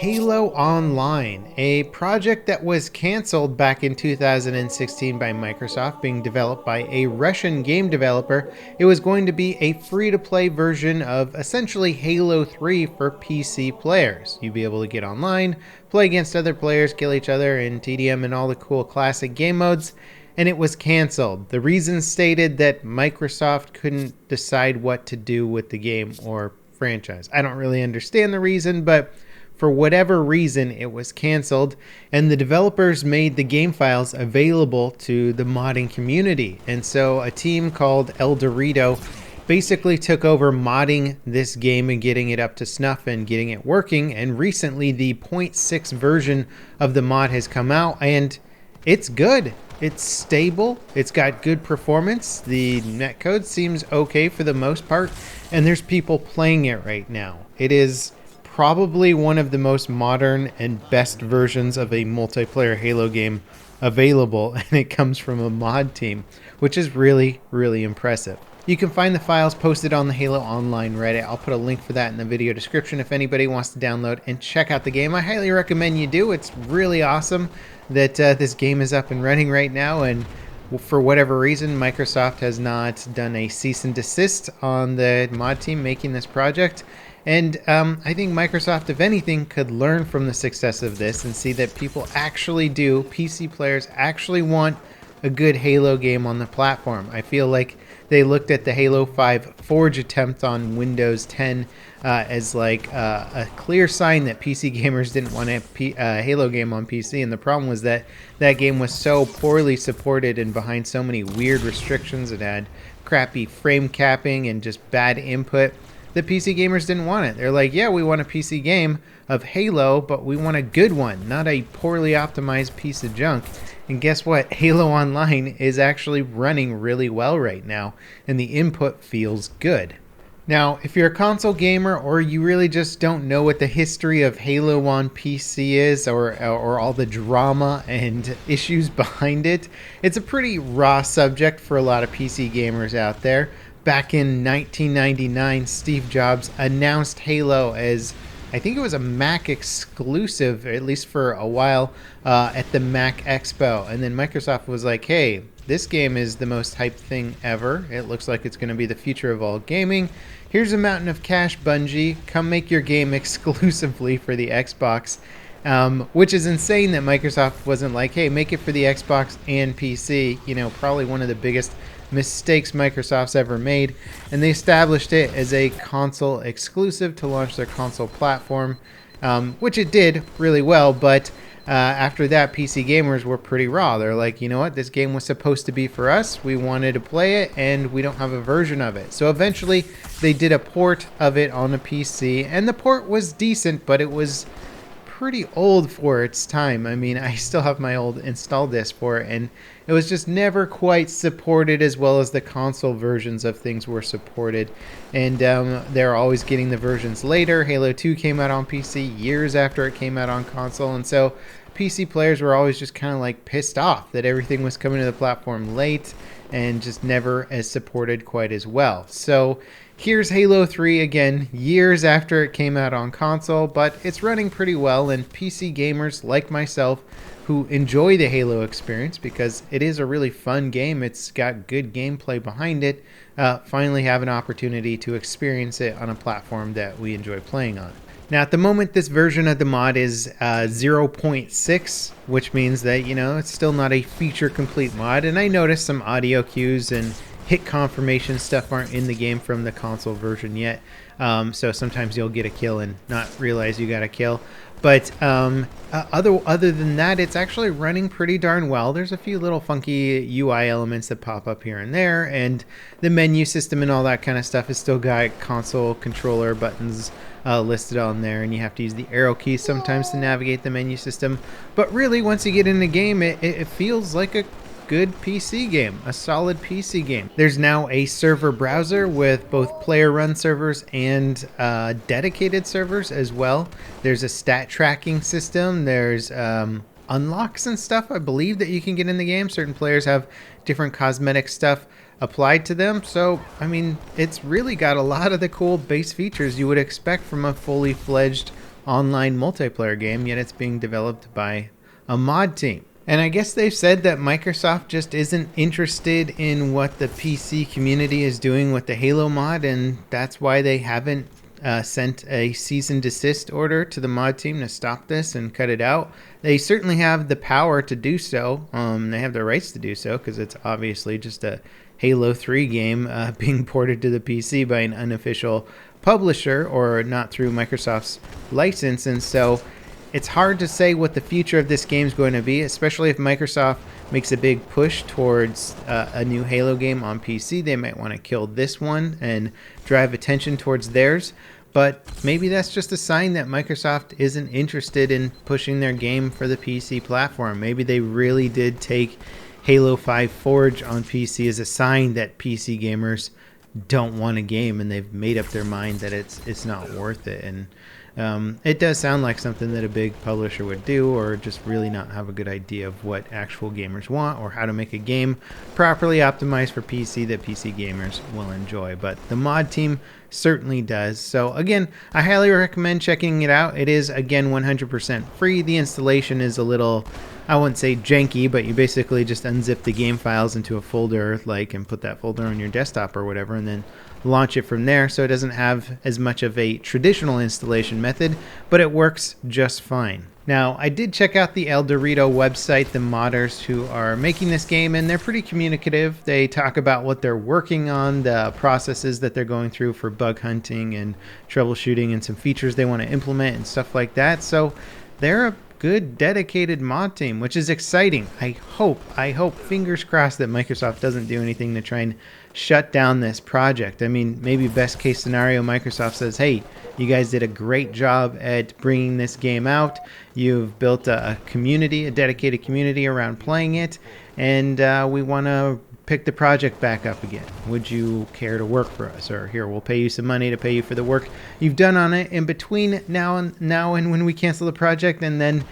Halo Online, a project that was canceled back in 2016 by Microsoft, being developed by a Russian game developer. It was going to be a free-to-play version of essentially Halo 3 for PC players. You'd be able to get online, play against other players, kill each other in TDM and all the cool classic game modes, and it was canceled. The reason stated that Microsoft couldn't decide what to do with the game or franchise. I don't really understand the reason, but for whatever reason, it was canceled, and the developers made the game files available to the modding community. And so a team called ElDewrito basically took over modding this game and getting it up to snuff and getting it working. And recently, the 0.6 version of the mod has come out, and it's good. It's stable. It's got good performance. The netcode seems okay for the most part, and there's people playing it right now. It is probably one of the most modern and best versions of a multiplayer Halo game available, and it comes from a mod team, which is really, really impressive. You can find the files posted on the Halo Online Reddit. I'll put a link for that in the video description if anybody wants to download and check out the game. I highly recommend you do. It's really awesome that this game is up and running right now, and for whatever reason, Microsoft has not done a cease and desist on the mod team making this project. And I think Microsoft, if anything, could learn from the success of this and see that people actually do, PC players actually want a good Halo game on the platform. I feel like they looked at the Halo 5 Forge attempt on Windows 10 as like a clear sign that PC gamers didn't want a Halo game on PC. And the problem was that that game was so poorly supported and behind so many weird restrictions. It had crappy frame capping and just bad input. The PC gamers didn't want it. They're like, yeah, we want a PC game of Halo, but we want a good one, not a poorly optimized piece of junk. And guess what? Halo Online is actually running really well right now, and the input feels good. Now, if you're a console gamer or you really just don't know what the history of Halo on PC is or all the drama and issues behind it, it's a pretty raw subject for a lot of PC gamers out there. Back in 1999, Steve Jobs announced Halo as, I think it was a Mac exclusive, at least for a while, at the Mac Expo. And then Microsoft was like, hey, this game is the most hyped thing ever. It looks like it's going to be the future of all gaming. Here's a mountain of cash, Bungie. Come make your game exclusively for the Xbox. Which is insane that Microsoft wasn't like, hey, make it for the Xbox and PC. You know, probably one of the biggest mistakes Microsoft's ever made, and they established it as a console exclusive to launch their console platform, which it did really well, but after that, PC gamers were pretty raw. They're like, you know what, this game was supposed to be for us, we wanted to play it, and we don't have a version of it. So eventually, they did a port of it on a PC, and the port was decent, but it was pretty old for its time. I mean, I still have my old install disk for it, and it was just never quite supported as well as the console versions of things were supported. And they're always getting the versions later. Halo 2 came out on PC years after it came out on console, and so PC players were always just kind of like pissed off that everything was coming to the platform late and just never as supported quite as well. So here's Halo 3 again, years after it came out on console, but it's running pretty well, and PC gamers like myself who enjoy the Halo experience because it is a really fun game, it's got good gameplay behind it, finally have an opportunity to experience it on a platform that we enjoy playing on. Now, at the moment, this version of the mod is 0.6, which means that, you know, it's still not a feature-complete mod, and I noticed some audio cues and hit confirmation stuff aren't in the game from the console version yet, so sometimes you'll get a kill and not realize you got a kill. But other than that, it's actually running pretty darn well. There's a few little funky UI elements that pop up here and there, and the menu system and all that kind of stuff has still got console controller buttons listed on there, and you have to use the arrow keys sometimes to navigate the menu system. But really, once you get in the game, it feels like a good PC game, a solid PC game. There's now a server browser with both player run servers and dedicated servers as well. There's a stat tracking system. There's unlocks and stuff, I believe, that you can get in the game. Certain players have different cosmetic stuff applied to them. So, I mean, it's really got a lot of the cool base features you would expect from a fully fledged online multiplayer game, yet it's being developed by a mod team. And I guess they've said that Microsoft just isn't interested in what the PC community is doing with the Halo mod, and that's why they haven't sent a cease and desist order to the mod team to stop this and cut it out. They certainly have the power to do so. They have the rights to do so because it's obviously just a Halo 3 game being ported to the PC by an unofficial publisher or not through Microsoft's license. And so it's hard to say what the future of this game is going to be, especially if Microsoft makes a big push towards a new Halo game on PC. They might want to kill this one and drive attention towards theirs. But maybe that's just a sign that Microsoft isn't interested in pushing their game for the PC platform. Maybe they really did take Halo 5 Forge on PC as a sign that PC gamers don't want a game, and they've made up their mind that it's not worth it. And it does sound like something that a big publisher would do, or just really not have a good idea of what actual gamers want or how to make a game properly optimized for PC that PC gamers will enjoy. But the mod team certainly does. So again, I highly recommend checking it out. It is, again, 100% free. The installation is a little, I wouldn't say janky, but you basically just unzip the game files into a folder, and put that folder on your desktop or whatever, and then launch it from there. So it doesn't have as much of a traditional installation method, but it works just fine. Now, I did check out the ElDewrito website, the modders who are making this game, and they're pretty communicative. They talk about what they're working on, the processes that they're going through for bug hunting and troubleshooting, and some features they want to implement and stuff like that. So they're a good, dedicated mod team, which is exciting. I hope, fingers crossed, that Microsoft doesn't do anything to try and shut down this project. I mean, maybe best case scenario, Microsoft says, hey, you guys did a great job at bringing this game out. You've built a community, a dedicated community around playing it, and we want to pick the project back up again. Would you care to work for us? Or here, we'll pay you some money to pay you for the work you've done on it in between now and when we cancel the project, and then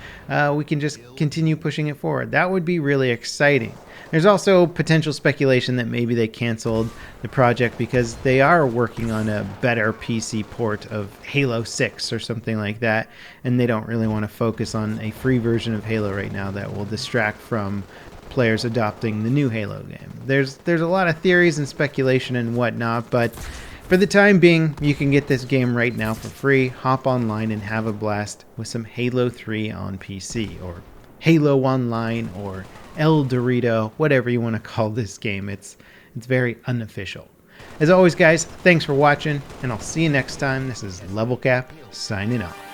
we can just continue pushing it forward. That would be really exciting. There's also potential speculation that maybe they canceled the project because they are working on a better PC port of Halo 6 or something like that, and they don't really want to focus on a free version of Halo right now that will distract from players adopting the new Halo game. There's a lot of theories and speculation and whatnot, but for the time being, you can get this game right now for free. Hop online and have a blast with some Halo 3 on PC, or Halo Online, or ElDewrito, whatever you want to call this game. It's very unofficial. As always, guys, thanks for watching, and I'll see you next time. This is Level Cap signing off.